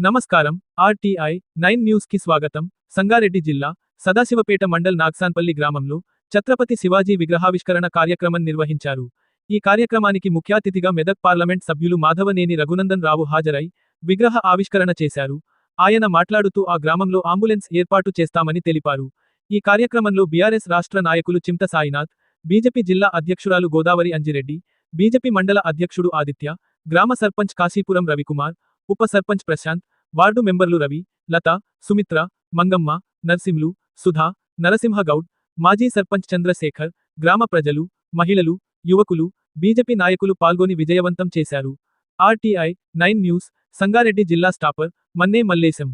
నమస్కారం. RTI 9 news కి స్వాగతం. సంగారెడ్డి జిల్లా సదాశివపేట మండల్ నాగ్సాన్పల్లి గ్రామంలో ఛత్రపతి శివాజీ విగ్రహావిష్కరణ కార్యక్రమం నిర్వహించారు. ఈ కార్యక్రమానికి ముఖ్యాతిథిగా మెదక్ పార్లమెంట్ సభ్యులు మాధవనేని రఘునందన్ రావు హాజరై విగ్రహ ఆవిష్కరణ చేశారు. ఆయన మాట్లాడుతూ ఆ గ్రామంలో అంబులెన్స్ ఏర్పాటు చేస్తామని తెలిపారు. ఈ కార్యక్రమంలో బీఆర్ఎస్ రాష్ట్ర నాయకులు చింత సాయినాథ్, బీజేపీ జిల్లా అధ్యక్షురాలు గోదావరి అంజిరెడ్డి, బీజేపీ మండల అధ్యక్షుడు ఆదిత్య, గ్రామ సర్పంచ్ కాశీపురం రవికుమార్, ఉప సర్పంచ్ ప్రశాంత్, వార్డు మెంబర్లు రవి, లత, సుమిత్ర, మంగమ్మ, నర్సింలు, సుధా, నరసింహగౌడ్, మాజీ సర్పంచ్ చంద్రశేఖర్, గ్రామ ప్రజలు, మహిళలు, యువకులు, బీజేపీ నాయకులు పాల్గొని విజయవంతం చేశారు. RTI 9 న్యూస్, సంగారెడ్డి జిల్లా స్టాపర్ మన్నే మల్లేశం.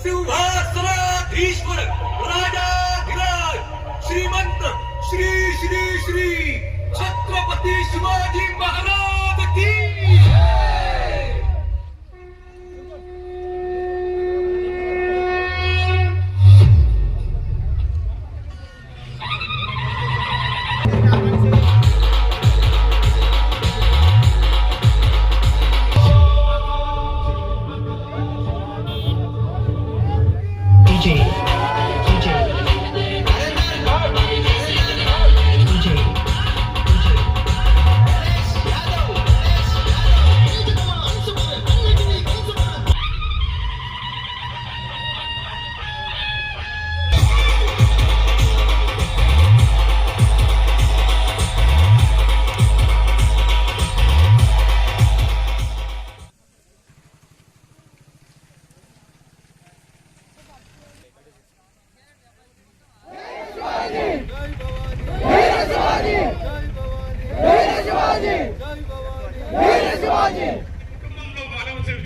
सिंहासनाधीश्वर राजाधिराज श्रीमंत श्री श्री श्री छत्रपति शिवाजी महाराज की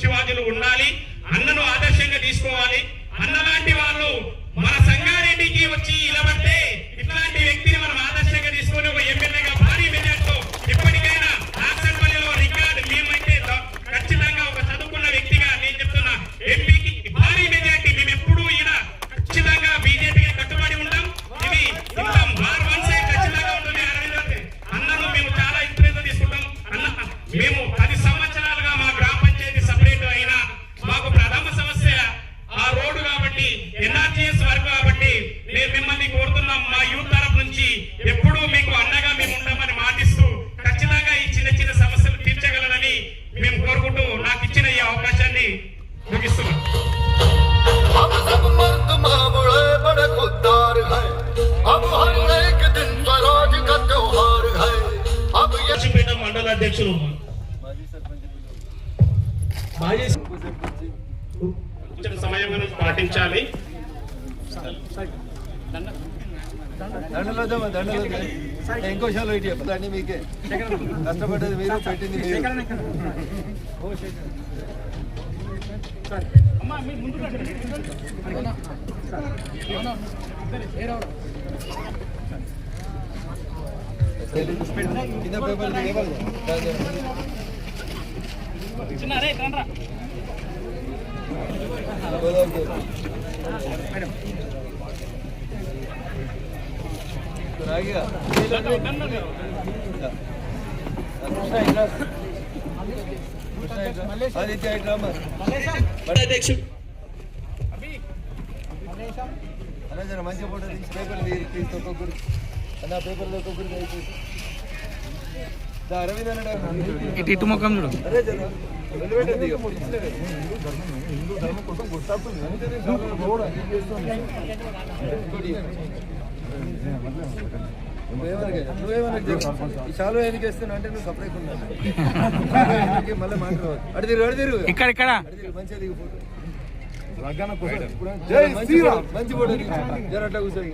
శివాజీలు ఉండాలి. అన్నను ఆదర్శంగా తీసుకోవాలి. అన్నలాంటి వాళ్ళు మన సంగారెడ్డికి వచ్చి నిలబడితే ఇట్లాంటి వ్యక్తిని మనం ఆదర్శంగా తీసుకొని ఒక ఎమ్మెల్యేగా భారీ మెజార్టీతో ఎప్పటికైనా నాగ్సాన్పల్లిలో రికార్డు మేమైతే ఖచ్చితంగా ఒక చదువుకున్న వ్యక్తిగా నేను చెప్తున్నా ఎంపీకి భారీ మెజార్టీ మేము ఎప్పుడు ఈయన ఖచ్చితంగా బీజేపీకి కట్టుబడి ఉంటాం. ఇది బార్ వన్ సైడ్ ఖచ్చితంగా ఉంటుంది. అన్నను మేము చాలా ఇంప్రెస్ తీసుకుంటాం. అన్న మేము 10 సంవత్సరాలుగా మా గ్రామ పంచాయతీ సపరేట్ అయినా మాకు ప్రథమ సమస్య ఆ రోడ్డు కాబట్టి ఎన్ఆర్జీఎస్ వర్క్ కాబట్టి మేము మిమ్మల్ని కోరుతున్నాం. మా యూత్ తరఫు నుంచి ఎప్పుడూ మీకు అండగా మేము ఉండమని మాటిస్తూ ఖచ్చితంగా ఈ చిన్న చిన్న సమస్యలు తీర్చగలరని మేము కోరుకుంటూ నాకు ఇచ్చిన ఈ అవకాశాన్ని ముగిస్తున్నాం. మండల అధ్యక్షులు సమయం పాటించాలి. ఇంకోశాలు అన్ని మీకే కష్టపడ్డది మీరు, పెట్టింది మీరు. కింద పేపర్ మంచి ఫోటో తీసి పేపర్లు తీసి ఒక్కొక్కరు అన్న పేపర్లు ఒక్కొక్కరు దయచేసి అరవింద్ అన్నాడు ఇటు ముఖం చూడు. అరే హిందూ ధర్మం కోసం గుర్తాపుతుంది. నువ్వేమన్నా చాలు ఎందుకు వేస్తున్నా అంటే నువ్వు సపరేట్ ఉన్నాను మళ్ళీ మాట్లాడవచ్చు. అడిదిరు ఇక్కడ మంచిగా దిగు ఫోటో మంచి ఫోటో జర అట్లా కూర్చొని